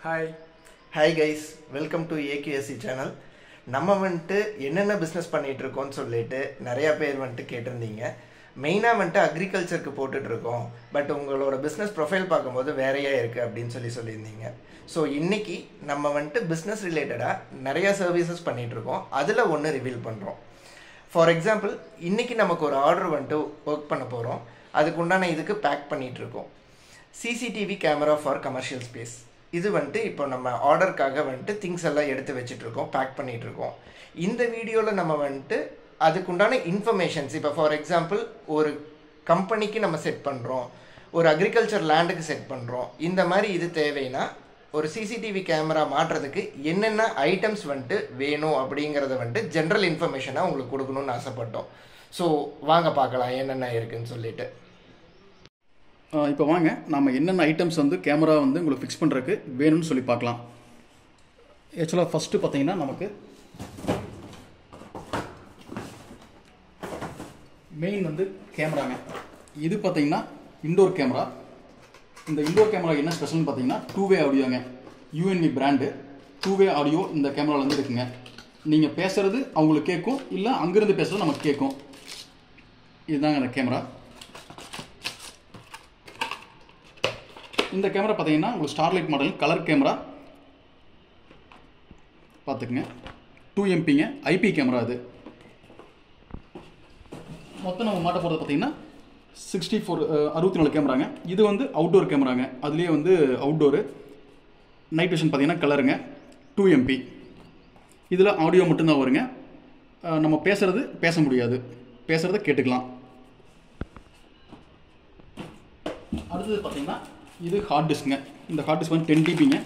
Hi. Hi guys, welcome to AQSC channel. நம்ம வந்துட்டு என்னென்ன பிஸ்னஸ் பண்ணிட்டு இருக்கோம்னு சொல்லிட்டு நிறைய பேர் வந்துட்டு கேட்டிருந்தீங்க. மெயினாக வந்துட்டு அக்ரிகல்ச்சருக்கு போட்டுட்ருக்கோம், பட் உங்களோட பிஸ்னஸ் ப்ரொஃபைல் பார்க்கும்போது வேறையா இருக்குது அப்படின்னு சொல்லியிருந்தீங்க. ஸோ இன்றைக்கி நம்ம வந்துட்டு பிஸ்னஸ் ரிலேட்டடாக நிறையா சர்வீசஸ் பண்ணிகிட்ருக்கோம். அதில் ஒன்று ரிவீல் பண்ணுறோம். ஃபார் எக்ஸாம்பிள், இன்றைக்கி நமக்கு ஒரு ஆர்டர் வந்துட்டு ஒர்க் பண்ண போகிறோம். அதுக்கு உண்டான இதுக்கு பேக் பண்ணிகிட்ருக்கோம். CCTV camera for commercial space. இது வந்துட்டு இப்போ நம்ம ஆர்டருக்காக வந்துட்டு திங்ஸ் எல்லாம் எடுத்து வச்சுட்ருக்கோம், பேக் பண்ணிகிட்ருக்கோம். இந்த வீடியோவில் நம்ம வந்துட்டு அதுக்குண்டான இன்ஃபர்மேஷன்ஸ், இப்போ ஃபார் எக்ஸாம்பிள் ஒரு கம்பெனிக்கு நம்ம செட் பண்ணுறோம், ஒரு அக்ரிகல்ச்சர் லேண்டுக்கு செட் பண்ணுறோம், இந்த மாதிரி இது தேவைன்னா ஒரு சிசிடிவி கேமரா மாட்டுறதுக்கு என்னென்ன ஐட்டம்ஸ் வந்துட்டு வேணும் அப்படிங்கிறத வந்துட்டு ஜென்ரல் இன்ஃபர்மேஷனாக உங்களுக்கு கொடுக்கணும்னு ஆசைப்பட்டோம். ஸோ வாங்க பார்க்கலாம் என்னென்ன இருக்குதுன்னு சொல்லிட்டு. இப்போ வாங்க நம்ம என்னென்ன ஐட்டம்ஸ் வந்து கேமரா வந்து உங்களுக்கு ஃபிக்ஸ் பண்ணுறதுக்கு வேணும்னு சொல்லி பார்க்கலாம். ஆக்சுவலாக ஃபஸ்ட்டு பார்த்தீங்கன்னா நமக்கு மெயின் வந்து கேமராங்க. இது பார்த்தீங்கன்னா இண்டோர் கேமரா. இந்த இண்டோர் கேமரா என்ன ஸ்பெஷல்னு பார்த்தீங்கன்னா 2-வே ஆடியோங்க. UNV பிராண்டு 2-வே ஆடியோ இந்த கேமராவில் வந்து இருக்குங்க. நீங்கள் பேசுகிறது அவங்களுக்கு கேட்கும், இல்லை அங்கேருந்து பேசுகிறது நமக்கு கேட்கும். இதுதாங்க அந்த கேமரா. இந்த கேமரா பார்த்தீங்கன்னா உங்களுக்கு ஸ்டார்லைட் மாடல் கலர் கேமரா பார்த்துக்குங்க. 2MP IP camera. இது மொத்தம் நம்ம மாட்ட போகிறது பார்த்தீங்கன்னா 64 கேமராங்க. இது வந்து அவுட்டோர் கேமராங்க. அதுலேயே வந்து அவுட்டோரு நைட் விஷன் பார்த்தீங்கன்னா கலருங்க. 2MP. இதில் ஆடியோ மட்டும்தான் வருங்க. நம்ம பேசுகிறது பேச முடியாது, பேசுகிறத கேட்டுக்கலாம். அடுத்தது பார்த்தீங்கன்னா இது ஹார்ட் டிஸ்க்குங்க. இந்த ஹார்ட் டிஸ்க் வந்து 10TBங்க.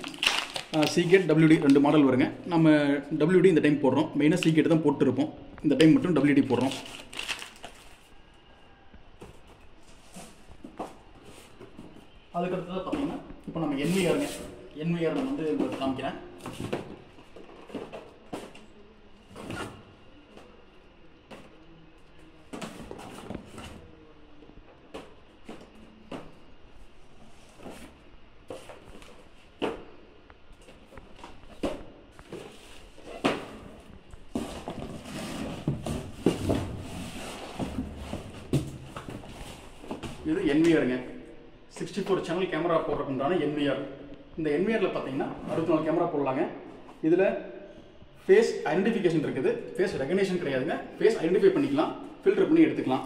Seagate WD 2 மாடல் வருங்க. நம்ம WD இந்த டைம் போடுறோம். மெயினாக Seagate தான் போட்டுருப்போம். இந்த டைம் மட்டும் WD போடுறோம். அதுக்கடுத்தது பார்த்தீங்கன்னா இப்போ நம்ம NVRங்க. NVR நான் வந்து உங்களுக்கு காமிக்கிறேன். இது NVRங்க. 64 சேனல் கேமரா போடுறதுக்குண்டான NVR. இந்த NVRல பார்த்தீங்கன்னா 64 கேமரா போடலாங்க. இதில் ஃபேஸ் ஐடென்டிஃபிகேஷன் இருக்குது. ஃபேஸ் ரெகக்னேஷன் கிடையாதுங்க. ஃபேஸ் ஐடென்டிஃபை பண்ணிக்கலாம், ஃபில்டர் பண்ணி எடுத்துக்கலாம்.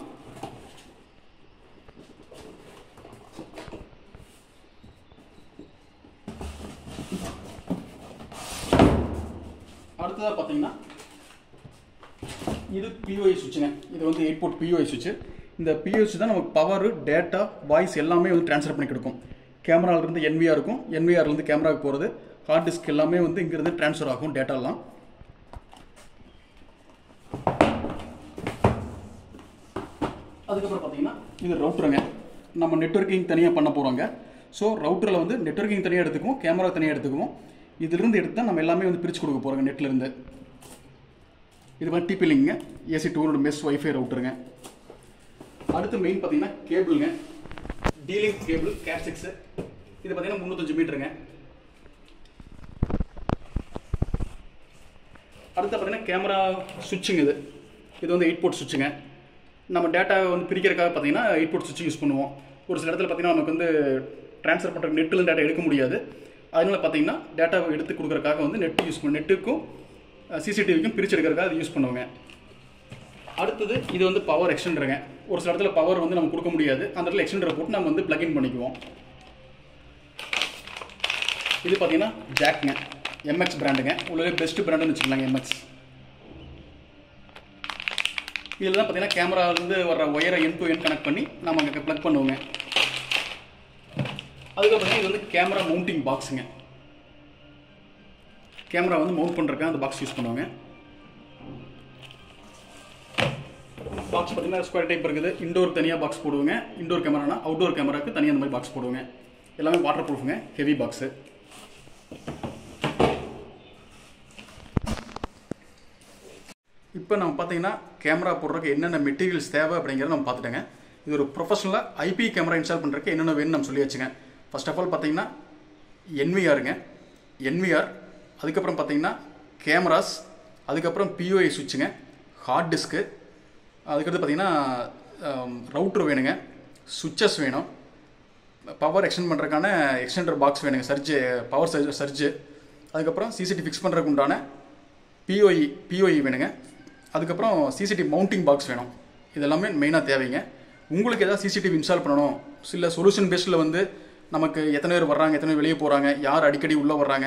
அடுத்ததாக பார்த்தீங்கன்னா இது POI சுவிட்சுங்க. இது வந்து 8 போர்ட் POI சுவிட்சு. இந்த POI தான் நமக்கு பவர், டேட்டா, வாய்ஸ் எல்லாமே வந்து ட்ரான்ஸ்ஃபர் பண்ணி கொடுக்கும். கேமராவிலிருந்து NVR இருக்கும், NVRலேருந்து கேமராவுக்கு போகிறது, ஹார்ட் டிஸ்க் எல்லாமே வந்து இங்கேருந்து ட்ரான்ஸ்ஃபர் ஆகும் டேட்டாலாம். அதுக்கப்புறம் பார்த்தீங்கன்னா இது ரவுட்டருங்க. நம்ம நெட்வொர்க்கிங் தனியாக பண்ண போகிறோங்க. ஸோ ரவுட்டரில் வந்து நெட்வொர்க்கிங் தனியாக எடுத்துக்குவோம், கேமரா தனியாக எடுத்துக்குவோம். இதிலிருந்து எடுத்து தான் நம்ம எல்லாமே வந்து பிரித்து கொடுக்க போகிறோங்க நெட்லேருந்து. இது வந்து TP-Linkங்க. AC 200 மெஷ் வைஃபை ரவுட்டருங்க. அடுத்து மெயின் பார்த்தீங்கன்னா கேபிளுங்க. D-Link cable Cat 6. இது பார்த்தீங்கன்னா 305 மீட்டருங்க. அடுத்து பார்த்தீங்கன்னா கேமரா சுவிட்சுங்க. இது வந்து 8 போர்ட் சுவிட்சுங்க. நம்ம டேட்டா வந்து பிரிக்கிறதுக்காக பார்த்தீங்கன்னா 8 போர்ட் சுவிட்ச் யூஸ் பண்ணுவோம். ஒரு சில இடத்துல பார்த்தீங்கன்னா நமக்கு வந்து ட்ரான்ஸ்ஃபர் பண்ணுற நெட்டில் டேட்டா எடுக்க முடியாது. அதனால பார்த்தீங்கன்னா டேட்டாவை எடுத்து கொடுக்குறதுக்காக வந்து நெட் யூஸ் பண்ணுவோம். நெட்டுக்கும் சிசிடிவிக்கும் பிரித்து எடுக்கிறதுக்காக அது யூஸ் பண்ணுவோங்க. அடுத்தது இது வந்து பவர் எக்ஸ்டெண்டருங்க. ஒரு சில இடத்துல பவர் வந்து நம்ம கொடுக்க முடியாது, அந்த இடத்துல எக்ஸ்டெண்டரை போட்டு நம்ம வந்து பிளக்இன் பண்ணிக்குவோம். இது பார்த்தீங்கன்னா ஜாக்ங்க. MX பிராண்டுங்க. உள்ளே பெஸ்ட் பிராண்டுன்னு வச்சுக்கலாங்க MX. இதில் தான் பார்த்தீங்கன்னா கேமராவிலேருந்து வர ஒயரை end to end கனெக்ட் பண்ணி நம்ம அங்கே ப்ளக் பண்ணுவோங்க. அதுக்கப்புறம் இது வந்து கேமரா மவுண்டிங் பாக்ஸுங்க. கேமரா வந்து மவுண்ட் பண்ணுறதுக்காக அந்த பாக்ஸ் யூஸ் பண்ணுவாங்க. பாக்ஸ் பார்த்தீங்கன்னா ஸ்கொயர் டைப் இருக்குது. இண்டோர் தனியாக பாக்ஸ் போடுவோங்க. இண்டோர் கேமரானா அவுட்டோர் கேமராவுக்கு தனியாக அந்த மாதிரி பாக்ஸ் போடுவோங்க. எல்லாமே வாட்டர் ப்ரூஃபுங்க, ஹெவி பாக்ஸு. இப்போ நம்ம பார்த்தீங்கன்னா கேமரா போடுறதுக்கு என்னென்ன மெட்டீரியல்ஸ் தேவை அப்படிங்கிறத நம்ம பார்த்துட்டோங்க. இது ஒரு ப்ரொஃபஷனலாக IP கேமரா இன்ஸ்டால் பண்ணுறதுக்கு என்னென்ன வேணும்னு நம்ம சொல்லியாச்சுங்க. ஃபர்ஸ்ட் ஆஃப் ஆல் பார்த்தீங்கன்னா NVRங்க. NVR, அதுக்கப்புறம் பார்த்தீங்கன்னா கேமராஸ், அதுக்கப்புறம் POI சுவிட்சுங்க, ஹார்ட் டிஸ்க்கு, அதுக்கடுத்து பார்த்தீங்கன்னா ரவுட்ரு வேணுங்க, சுவிட்சஸ் வேணும், பவர் எக்ஸ்டெண்ட் பண்ணுறதுக்கான எக்ஸ்டெண்டர் பாக்ஸ் வேணுங்க, பவர் சர்ஜு, அதுக்கப்புறம் CCTV ஃபிக்ஸ் பண்ணுறதுக்கு உண்டான POI வேணுங்க, அதுக்கப்புறம் CCTV மவுண்டிங் பாக்ஸ் வேணும். இதெல்லாமே மெயினாக தேவைங்க. உங்களுக்கு எதாவது CCTV இன்ஸ்டால் பண்ணணும், சில சொல்யூஷன் பேஸில் வந்து நமக்கு எத்தனை பேர் வர்றாங்க, எத்தனை பேர் வெளியே போகிறாங்க, யார் அடிக்கடி உள்ளே வர்றாங்க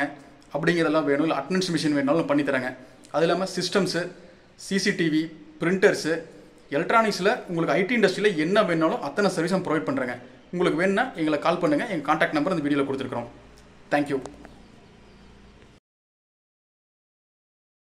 அப்படிங்கிறதெல்லாம் வேணும், இல்லை அட்டெண்டன்ஸ் மிஷின் வேணாலும் பண்ணித்தராங்க. அது இல்லாமல் சிஸ்டம்ஸு, CCTV, பிரிண்டர்ஸு, எலக்ட்ரானிக்ஸில் உங்களுக்கு IT இண்டஸ்ட்ரியில் என்ன வேணாலும் அத்தனை சர்வீஸும் ப்ரொவைட் பண்ணுறேங்க. உங்களுக்கு வேணுன்னா எங்களை கால் பண்ணுங்கள். எங்கள் கான்டாக்ட் நம்பர் இந்த வீடியோவில் கொடுத்துருக்குறோம். தேங்க்யூ.